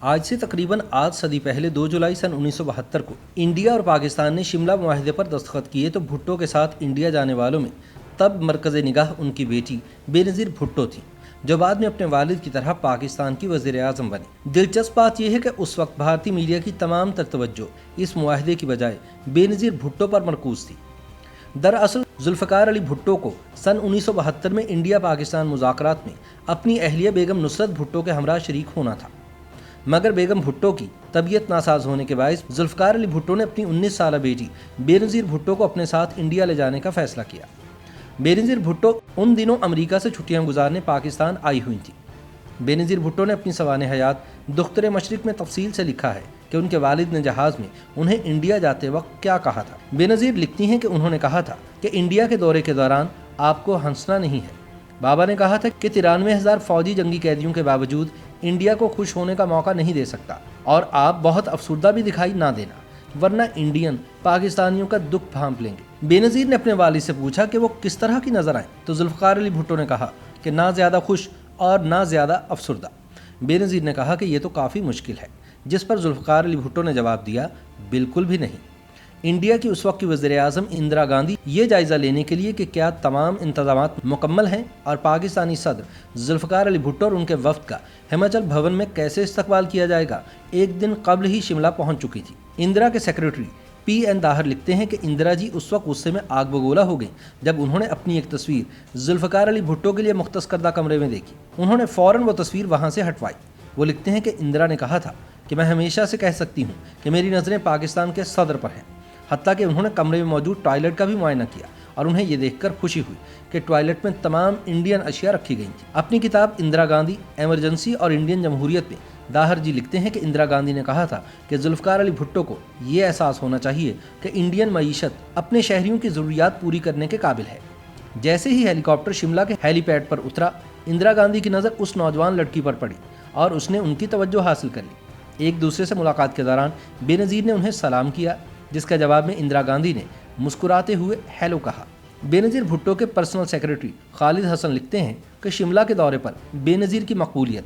आज से तकरीबन आध सदी पहले 2 जुलाई सन 1972 को इंडिया और पाकिस्तान ने शिमला मुआहदे पर दस्तखत किए तो भुट्टो के साथ इंडिया जाने वालों में तब मरकज़ निगाह उनकी बेटी बेनज़ीर भुट्टो थी, जो बाद में अपने वालिद की तरह पाकिस्तान की वज़ीर आज़म बनी। दिलचस्प बात यह है कि उस वक्त भारतीय मीडिया की तमाम तर तवज्जो इस मुआहदे की बजाय बेनज़ीर भुट्टो पर मरकूज़ थी। दरअसल जुल्फ़िकार अली भुट्टो को सन 1972 में इंडिया पाकिस्तान मुज़ाकरात में अपनी अहलिया बेगम नुसरत भुट्टो के हमरा शरीक होना था, मगर बेगम भुट्टो की तबीयत नासाज होने के बायस जुल्फ़िकार अली भुट्टो ने अपनी 19 साला बेटी बेनज़ीर भुट्टो को अपने साथ इंडिया ले जाने का फैसला किया। बेनज़ीर भुट्टो उन दिनों अमेरिका से छुट्टियां गुजारने पाकिस्तान आई हुई थी। बेनज़ीर भुट्टो ने अपनी सवाने हयात दुख्तर मशरिक में तफसील से लिखा है कि उनके वालिद ने जहाज़ में उन्हें इंडिया जाते वक्त क्या कहा था। बेनज़ीर लिखती हैं कि उन्होंने कहा था कि इंडिया के दौरे के दौरान आपको हंसना नहीं है। बाबा ने कहा था कि 93,000 फौजी जंगी कैदियों के बावजूद इंडिया को खुश होने का मौका नहीं दे सकता और आप बहुत अफसुर्दा भी दिखाई ना देना, वरना इंडियन पाकिस्तानियों का दुख भांप लेंगे। बेनज़ीर ने अपने वालिद से पूछा कि वो किस तरह की नज़र आए तो जुल्फ़िकार अली भुट्टो ने कहा कि ना ज़्यादा खुश और ना ज़्यादा अफसुर्दा। बेनज़ीर ने कहा कि ये तो काफ़ी मुश्किल है, जिस पर जुल्फ़िकार अली भुट्टो ने जवाब दिया, बिल्कुल भी नहीं। इंडिया की उस वक्त की वज़ीर आज़म इंदिरा गांधी ये जायज़ा लेने के लिए कि क्या तमाम इंतज़ामात मुकम्मल हैं और पाकिस्तानी सदर जुल्फ़िकार अली भुट्टो और उनके वफ़द का हिमाचल भवन में कैसे इस्तकबाल किया जाएगा, एक दिन कबल ही शिमला पहुंच चुकी थी। इंदिरा के सेक्रेटरी PN दाहर लिखते हैं कि इंदिरा जी उस वक्त गुस्से में आग बगोला हो गई जब उन्होंने अपनी एक तस्वीर जुल्फ़िकार अली भुट्टो के लिए मुख्तस करदा कमरे में देखी। उन्होंने फ़ौरन वो तस्वीर वहाँ से हटवाई। वो लिखते हैं कि इंदिरा ने कहा था कि मैं हमेशा से कह सकती हूँ कि मेरी नज़रें पाकिस्तान के सदर पर हैं। हत्ता कि उन्होंने कमरे में मौजूद टॉयलेट का भी मुआयना किया और उन्हें यह देखकर खुशी हुई कि टॉयलेट में तमाम इंडियन अशिया रखी गई थी। अपनी किताब इंदिरा गांधी एमरजेंसी और इंडियन जमहूरियत में दाहर जी लिखते हैं कि इंदिरा गांधी ने कहा था कि जुल्फ़िकार अली भुट्टो को ये एहसास होना चाहिए कि इंडियन मईशत अपने शहरियों की ज़रूरियात पूरी करने के काबिल है। जैसे ही हेलीकॉप्टर शिमला के हेलीपैड पर उतरा, इंदिरा गांधी की नज़र उस नौजवान लड़की पर पड़ी और उसने उनकी तवज्जो हासिल कर ली। एक दूसरे से मुलाकात के दौरान बेनज़ीर ने उन्हें सलाम किया, जिसका जवाब में इंदिरा गांधी ने मुस्कुराते हुए हेलो कहा। बेनज़ीर भुट्टो के पर्सनल सेक्रेटरी खालिद हसन लिखते हैं कि शिमला के दौरे पर बेनज़ीर की मकबूलियत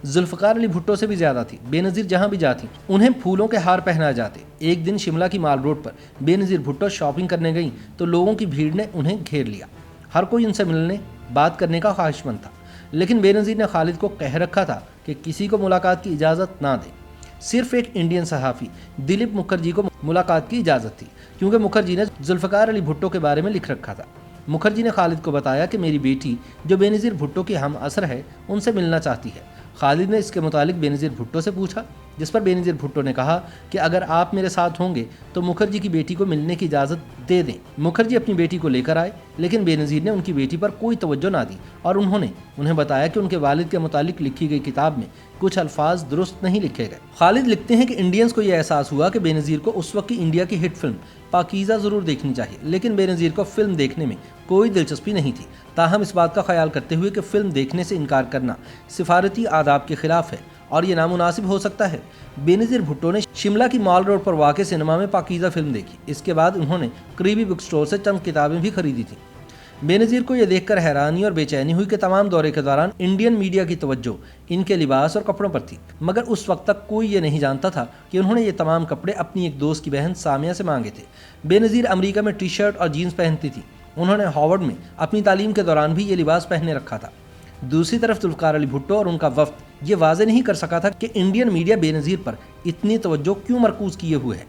जुल्फ़िकार अली भुट्टो से भी ज़्यादा थी। बेनज़ीर जहाँ भी जाती उन्हें फूलों के हार पहनाए जाते। एक दिन शिमला की माल रोड पर बेनज़ीर भुट्टो शॉपिंग करने गई तो लोगों की भीड़ ने उन्हें घेर लिया। हर कोई उनसे मिलने बात करने का ख्वाहिशमंद था, लेकिन बेनज़ीर ने खालिद को कह रखा था कि किसी को मुलाकात की इजाज़त ना दे। सिर्फ एक इंडियन सहाफ़ी दिलीप मुखर्जी को मुलाकात की इजाज़त थी, क्योंकि मुखर्जी ने जुल्फ़िकार अली भुट्टो के बारे में लिख रखा था। मुखर्जी ने खालिद को बताया कि मेरी बेटी जो बेनज़ीर भुट्टो की हम असर है उनसे मिलना चाहती है। खालिद ने इसके मुतालिक बेनज़ीर भुट्टो से पूछा, जिस पर बेनज़ीर भुट्टो ने कहा कि अगर आप मेरे साथ होंगे तो मुखर्जी की बेटी को मिलने की इजाज़त दे दें। मुखर्जी अपनी बेटी को लेकर आए, लेकिन बेनज़ीर ने उनकी बेटी पर कोई तवज्जो ना दी और उन्हें बताया कि उनके वालिद के मुतालिक लिखी गई किताब में कुछ अल्फाज दुरुस्त नहीं लिखे गए। खालिद लिखते हैं कि इंडियंस को यह एहसास हुआ कि बेनज़ीर को उस वक्त की इंडिया की हिट फिल्म पाकीज़ा ज़रूर देखनी चाहिए, लेकिन बेनज़ीर को फिल्म देखने में कोई दिलचस्पी नहीं थी। ताहम इस बात का ख्याल करते हुए कि फिल्म देखने से इनकार करना सिफारती आदाब के खिलाफ है और ये नामुनासिब हो सकता है, बेनज़ीर भुट्टो ने शिमला की माल रोड पर वाक़ सिनेमा में पाकीज़ा फिल्म देखी। इसके बाद उन्होंने करीबी बुक स्टोर से चंद किताबें भी खरीदी थीं। बेनज़ीर को यह देखकर हैरानी और बेचैनी हुई कि तमाम दौरे के दौरान इंडियन मीडिया की तवज्जो इनके लिबास और कपड़ों पर थी, मगर उस वक्त तक कोई ये नहीं जानता था कि उन्होंने ये तमाम कपड़े अपनी एक दोस्त की बहन सामिया से मांगे थे। बेनज़ीर अमेरिका में टी शर्ट और जीन्स पहनती थी। उन्होंने हार्वर्ड में अपनी तालीम के दौरान भी ये लिबास पहने रखा था। दूसरी तरफ जुल्फ़िकार अली भुट्टो और उनका वफ़द ये वाज़े नहीं कर सका था कि इंडियन मीडिया बेनज़ीर पर इतनी तवज्जो क्यों मरकूज़ किए हुए है।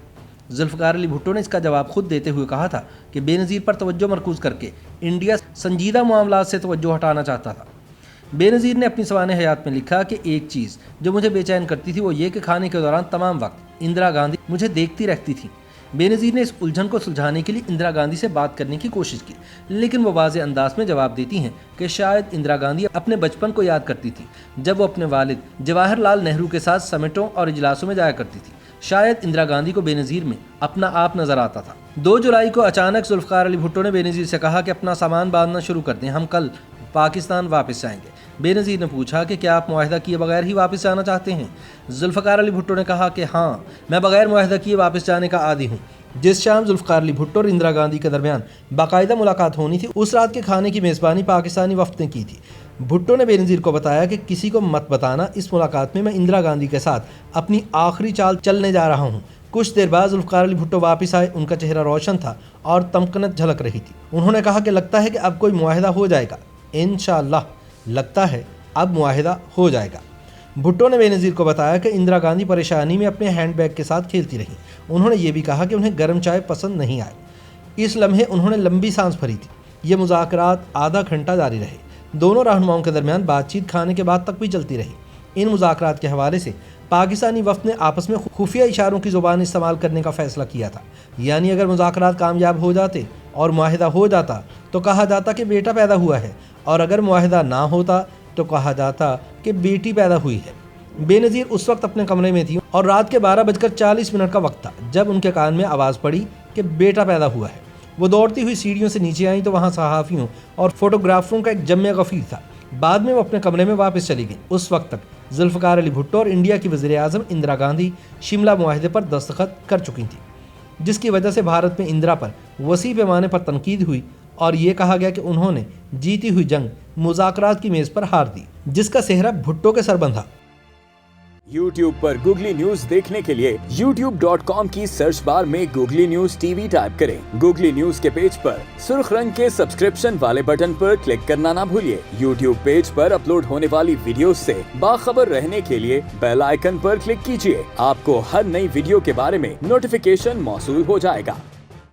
जुल्फ़िकार अली भुट्टो ने इसका जवाब खुद देते हुए कहा था कि बेनज़ीर पर तवज्जो मरकूज़ करके इंडिया संजीदा मामलात से तवज्जो हटाना चाहता था। बेनज़ीर ने अपनी सवाने हयात में लिखा कि एक चीज़ जो मुझे बेचैन करती थी वो ये कि खाने के दौरान तमाम वक्त इंदिरा गांधी मुझे देखती रहती थी। बेनज़ीर ने इस उलझन को सुलझाने के लिए इंदिरा गांधी से बात करने की कोशिश की, लेकिन वो वाज़े अंदाज में जवाब देती हैं कि शायद इंदिरा गांधी अपने बचपन को याद करती थी जब वो अपने वालिद जवाहरलाल नेहरू के साथ समिटों और इजलासों में जाया करती थी। शायद इंदिरा गांधी को बेनज़ीर में अपना आप नज़र आता था। 2 जुलाई को अचानक जुल्फ़िकार अली भुट्टो ने बेनज़ीर से कहा कि अपना सामान बांधना शुरू कर दें, हम कल पाकिस्तान वापस जाएंगे। बेनज़ीर ने पूछा कि क्या आप मुआहदा किए बगैर ही वापस जाना चाहते हैं। जुल्फ़िकार अली भुट्टो ने कहा कि हाँ, मैं बगैर मुआहदा किए वापस जाने का आदी हूँ। जिस शाम जुल्फ़िकार अली भुट्टो और इंदिरा गांधी के दरमियान बाकायदा मुलाकात होनी थी, उस रात के खाने की मेज़बानी पाकिस्तानी वफ़द ने की थी। भुट्टो ने बेनज़ीर को बताया कि किसी को मत बताना, इस मुलाकात में मैं इंदिरा गांधी के साथ अपनी आखिरी चाल चलने जा रहा हूँ। कुछ देर बाद जुल्फ़िकार अली भुट्टो वापस आए। उनका चेहरा रोशन था और तमकनत झलक रही थी। उन्होंने कहा कि लगता है कि अब कोई मुआहिदा हो जाएगा, इंशाअल्लाह लगता है अब मुआहिदा हो जाएगा। भुट्टो ने बेनज़ीर को बताया कि इंदिरा गांधी परेशानी में अपने हैंडबैग के साथ खेलती रहीं। उन्होंने ये भी कहा कि उन्हें गर्म चाय पसंद नहीं आई। इस लम्हे उन्होंने लंबी सांस भरी थी। ये मुज़ाकरात आधा घंटा जारी रहे। दोनों रहनुमाओं के दरमियान बातचीत खाने के बाद तक भी चलती रही। इन मुज़ाकरात के हवाले से पाकिस्तानी वफ़द ने आपस में खुफिया इशारों की ज़ुबान इस्तेमाल करने का फ़ैसला किया था। यानी अगर मुज़ाकरात कामयाब हो जाते और मुआहिदा हो जाता तो कहा जाता कि बेटा पैदा हुआ है, और अगर मुआहिदा ना होता तो कहा जाता कि बेटी पैदा हुई है। बेनज़ीर उस वक्त अपने कमरे में थी और रात के 12:40 का वक्त था जब उनके कान में आवाज़ पड़ी कि बेटा पैदा हुआ है। वो दौड़ती हुई सीढ़ियों से नीचे आई तो वहाँ सहाफ़ियों और फोटोग्राफरों का एक जम्मे गफ़ीर था। बाद में वो अपने कमरे में वापस चली गई। उस वक्त तक जुल्फ़िकार अली भुट्टो और इंडिया की वज़ीर-ए-आज़म इंदिरा गांधी शिमला मुआहिदे पर दस्तखत कर चुकी थी, जिसकी वजह से भारत में इंदिरा पर वसी पैमाने पर तनकीद हुई और ये कहा गया कि उन्होंने जीती हुई जंग मुज़ाकरात की मेज़ पर हार दी, जिसका सेहरा भुट्टो के सर बंधा। YouTube पर गूगली न्यूज देखने के लिए youtube.com की सर्च बार में गूगली न्यूज टीवी टाइप करें। गूगली न्यूज के पेज पर सुर्ख रंग के सब्सक्रिप्शन वाले बटन पर क्लिक करना ना भूलिए। YouTube पेज पर अपलोड होने वाली वीडियोस से बाखबर रहने के लिए बेल आइकन पर क्लिक कीजिए। आपको हर नई वीडियो के बारे में नोटिफिकेशन मौसूल हो जाएगा।